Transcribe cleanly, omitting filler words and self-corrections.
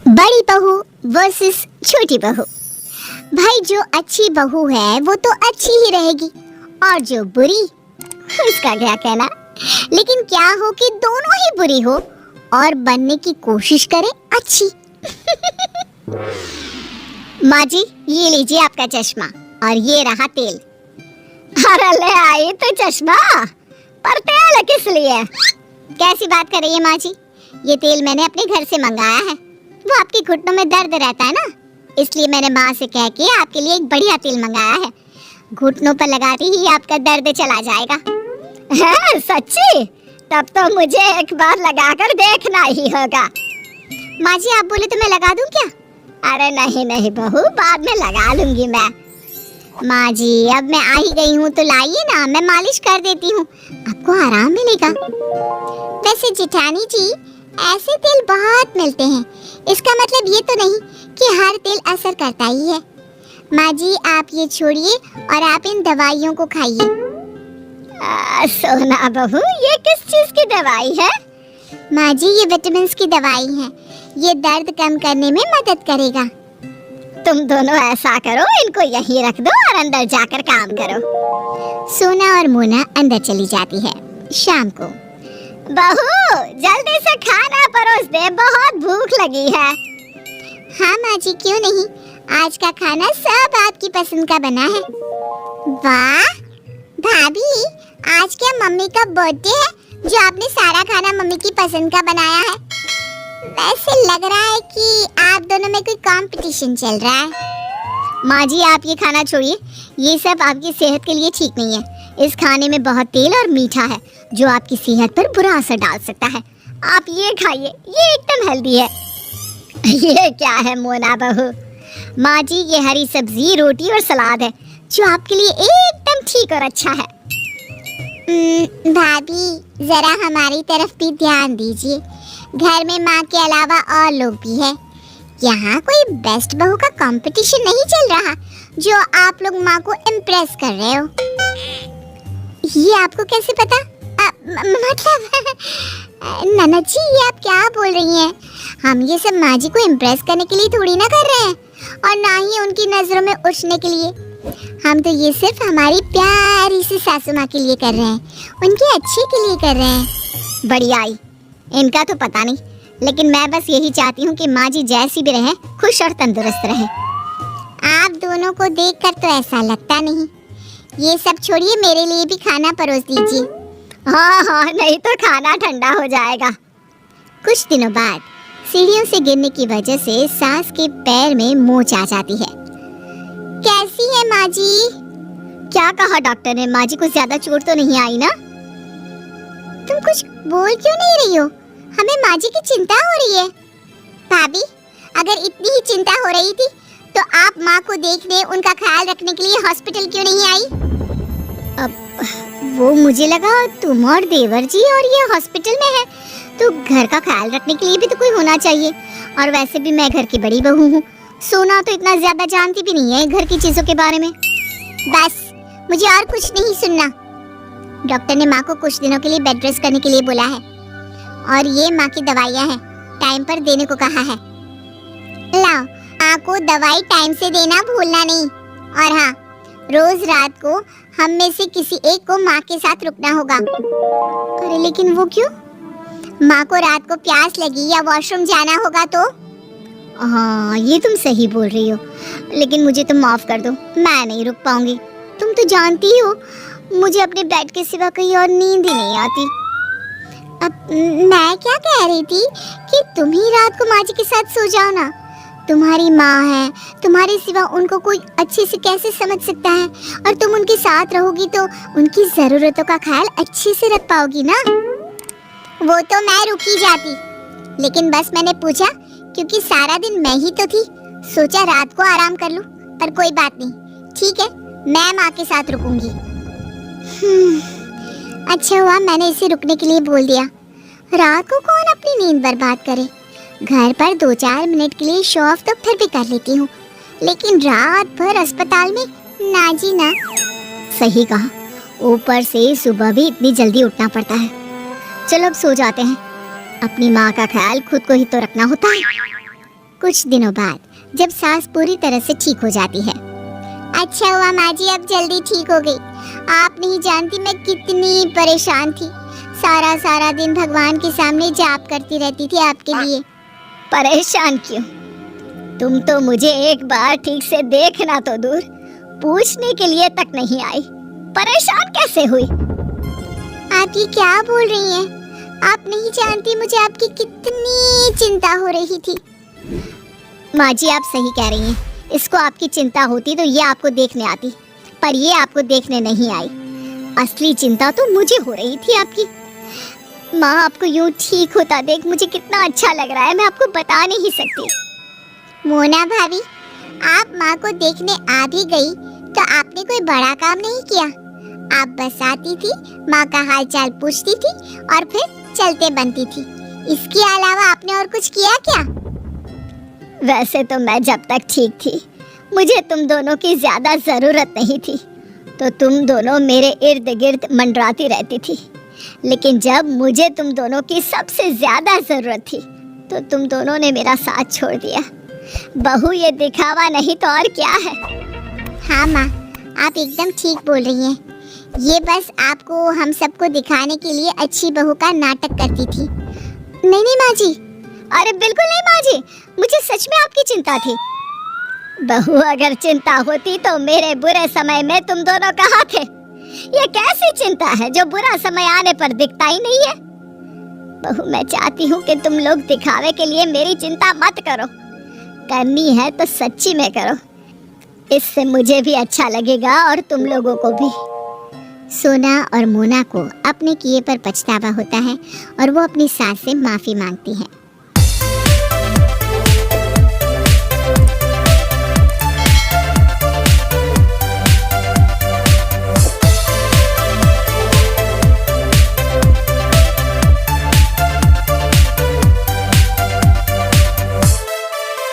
बड़ी बहू वर्सेस छोटी बहू। भाई जो अच्छी बहू है वो तो अच्छी ही रहेगी और जो बुरी उसका क्या कहना। लेकिन क्या हो कि दोनों ही बुरी हो और बनने की कोशिश करे अच्छी। माँ जी ये लीजिए आपका चश्मा और ये रहा तेल। अरे ले आई तो चश्मा, पर तेल किस लिए? कैसी बात कर रही है माँ जी, ये तेल मैंने अपने घर से मंगाया है। वो आपके घुटनों में दर्द रहता है ना, इसलिए मैंने माँ से कह के आपके लिए एक बढ़िया तेल मंगाया है। घुटनों पर लगाते ही आपका दर्द चला जाएगा। है सच्ची? तब तो मुझे एक बार लगाकर देखना ही होगा। माँ जी आप बोले तो मैं लगा दूं क्या? अरे नहीं नहीं बहू, बाद में लगा लूंगी मैं। माँ जी अब मैं आ ही गई हूँ तो लाइए ना, मैं मालिश कर देती हूँ, आपको आराम मिलेगा। वैसे जेठानी जी ऐसे तेल बहुत मिलते हैं, इसका मतलब ये तो नहीं कि हर तेल असर करता ही है। माँ जी आप ये छोड़िए और आप इन दवाइयों को खाइए। सोना बहू ये किस चीज की दवाई है? माँ जी ये विटामिन की दवाई है, ये दर्द कम करने में मदद करेगा। तुम दोनों ऐसा करो, इनको यहीं रख दो और अंदर जाकर काम करो। सोना और मोना अंदर चली जाती है। शाम को बहू जल्दी से खाना परोस दे, बहुत भूख लगी है। हाँ माँ जी क्यों नहीं, आज का खाना सब आपकी पसंद का बना है। वाह भाभी आज क्या मम्मी का बर्थडे है जो आपने सारा खाना मम्मी की पसंद का बनाया है? वैसे लग रहा है कि आप दोनों में कोई कंपटीशन चल रहा है। माँ जी आप ये खाना छोड़िए, ये सब आपकी सेहत के लिए ठीक नहीं है। इस खाने में बहुत तेल और मीठा है जो आपकी सेहत पर बुरा असर डाल सकता है। आप ये खाइए, ये एकदम हेल्दी है। ये क्या है मोना बहू? माँ जी ये हरी सब्जी, रोटी और सलाद है जो आपके लिए एकदम ठीक और अच्छा है। भाभी जरा हमारी तरफ भी ध्यान दीजिए, घर में माँ के अलावा और लोग भी हैं। यहाँ कोई बेस्ट बहू का कंपटीशन नहीं चल रहा जो आप लोग माँ को इम्प्रेस कर रहे हो। ये आपको कैसे पता? मतलब ननद जी ये आप क्या बोल रही हैं? हम ये सब माँ जी को इम्प्रेस करने के लिए थोड़ी ना कर रहे हैं और ना ही उनकी नजरों में उठने के लिए। हम तो ये सिर्फ हमारी प्यारी सी सासू माँ के लिए कर रहे हैं, उनके अच्छे के लिए कर रहे हैं। बढ़िया आई, इनका तो पता नहीं, लेकिन मैं बस यही चाहती हूँ कि माँ जी जैसी भी रहे खुश और तंदुरुस्त रहे। आप दोनों को देखकर तो ऐसा लगता नहीं। ये सब छोड़िए, मेरे लिए भी खाना परोस दीजिए। हाँ हाँ नहीं तो खाना ठंडा हो जाएगा। कुछ दिनों बाद सीढ़ियों से गिरने की वजह से सास के पैर में मोच आ जाती है। कैसी है माँ जी? क्या कहा डॉक्टर ने? माँ जी को ज्यादा चोट तो नहीं आई ना? तुम कुछ बोल क्यों नहीं रही हो? हमें माँ जी की चिंता हो रही है। भाभी अगर इतनी ही चिंता हो रही थी तो आप माँ को देखने, उनका ख्याल रखने के लिए हॉस्पिटल क्यों नहीं आई? अब वो मुझे लगा तुम और देवर जी और ये हॉस्पिटल में है तो घर का ख्याल रखने के लिए भी तो कोई होना चाहिए। और वैसे भी मैं घर की बड़ी बहू हूँ, सोना तो इतना ज्यादा जानती भी नहीं है घर की चीजों के बारे में। बस मुझे और कुछ नहीं सुनना। डॉक्टर ने माँ को कुछ दिनों के लिए बेड रेस्ट करने के लिए बोला है और ये माँ की दवाइयाँ हैं, टाइम पर देने को कहा है। लाओ माँ को दवाई टाइम से देना भूलना नहीं। और हाँ रोज रात को हम में से किसी एक को माँ के साथ रुकना होगा। अरे लेकिन वो क्यों? माँ को रात को प्यास लगी या वॉशरूम जाना होगा तो? हाँ ये तुम सही बोल रही हो, लेकिन मुझे तुम माफ कर दो, मैं नहीं रुक पाऊंगी। तुम तो जानती ही हो मुझे अपने बेड के सिवा कहीं और नींद ही नहीं आती। अब मैं क्या कह रही थी कि तुम ही रात को माँ जी के साथ सो जाओ ना। तुम्हारी माँ है, तुम्हारे सिवा उनको कोई अच्छे से कैसे समझ सकता है, और तुम उनके साथ रहोगी तो उनकी जरूरतों का ख्याल अच्छे से रख पाओगी ना। वो तो मैं रुक ही जाती, लेकिन बस मैंने पूछा क्योंकि सारा दिन मैं ही तो थी, सोचा रात को आराम कर लूं। पर कोई बात नहीं, ठीक है मैं माँ के साथ रुकूंगी। अच्छा हुआ मैंने इसे रुकने के लिए बोल दिया। रात को कौन अपनी नींद बर्बाद करे। घर पर 2-4 मिनट के लिए शो ऑफ तो फिर भी कर लेती हूँ, लेकिन रात भर अस्पताल में ना जी ना। सही कहा, ऊपर से सुबह भी इतनी जल्दी उठना पड़ता है। चलो अब सो जाते हैं, अपनी माँ का ख्याल खुद को ही तो रखना होता है। कुछ दिनों बाद जब सास पूरी तरह से ठीक हो जाती है। अच्छा हुआ माँ जी, अब जल्दी ठीक हो गई। आप नहीं जानती मैं कितनी परेशान थी। सारा सारा दिन भगवान के सामने जाप करती रहती थी आपके लिए। परेशान क्यों? तुम तो मुझे एक बार ठीक से देखना तो दूर, पूछने के लिए तक नहीं आई। परेशान कैसे हुई? आप ये क्या बोल रही हैं? आप नहीं जानती मुझे आपकी कितनी चिंता हो रही थी। माँ जी आप सही कह रही हैं। इसको आपकी चिंता होती तो ये आपको देखने आती, पर ये आपको देखने नहीं आई। असली चिंता तो मुझे हो रही थी आपकी। माँ आपको यूं ठीक होता देख मुझे कितना अच्छा लग रहा है, मैं आपको बता नहीं सकती। मोना भाभी, आप माँ को देखने आ भी गई तो आपने कोई बड़ा काम नहीं किया। आप बस आती थी, माँ का हाल चाल पूछती थी और फिर चलते बनती थी। इसके अलावा आपने और कुछ किया क्या? वैसे तो मैं जब तक ठीक थी मुझे तुम दोनों की ज्यादा जरूरत नहीं थी, तो तुम दोनों मेरे इर्द गिर्द मंडराती रहती थी। लेकिन जब मुझे तुम दोनों की सबसे ज्यादा जरूरत थी तो तुम दोनों ने मेरा साथ छोड़ दिया। बहू ये दिखावा नहीं तो और क्या है? हाँ माँ, आप एकदम ठीक बोल रही हैं। ये बस आपको हम सबको दिखाने के लिए अच्छी बहू का नाटक करती थी। नहीं माँ जी। अरे बिल्कुल नहीं माँ जी, मुझे सच में आपकी चिंता थी। बहू अगर चिंता होती तो मेरे बुरे समय में तुम दोनों कहाँ थे? ये कैसी चिंता है जो बुरा समय आने पर दिखता ही नहीं है? बहू मैं चाहती हूँ कि तुम लोग दिखावे के लिए मेरी चिंता मत करो। करनी है तो सच्ची में करो, इससे मुझे भी अच्छा लगेगा और तुम लोगों को भी। सोना और मोना को अपने किए पर पछतावा होता है और वो अपनी सास से माफी मांगती है।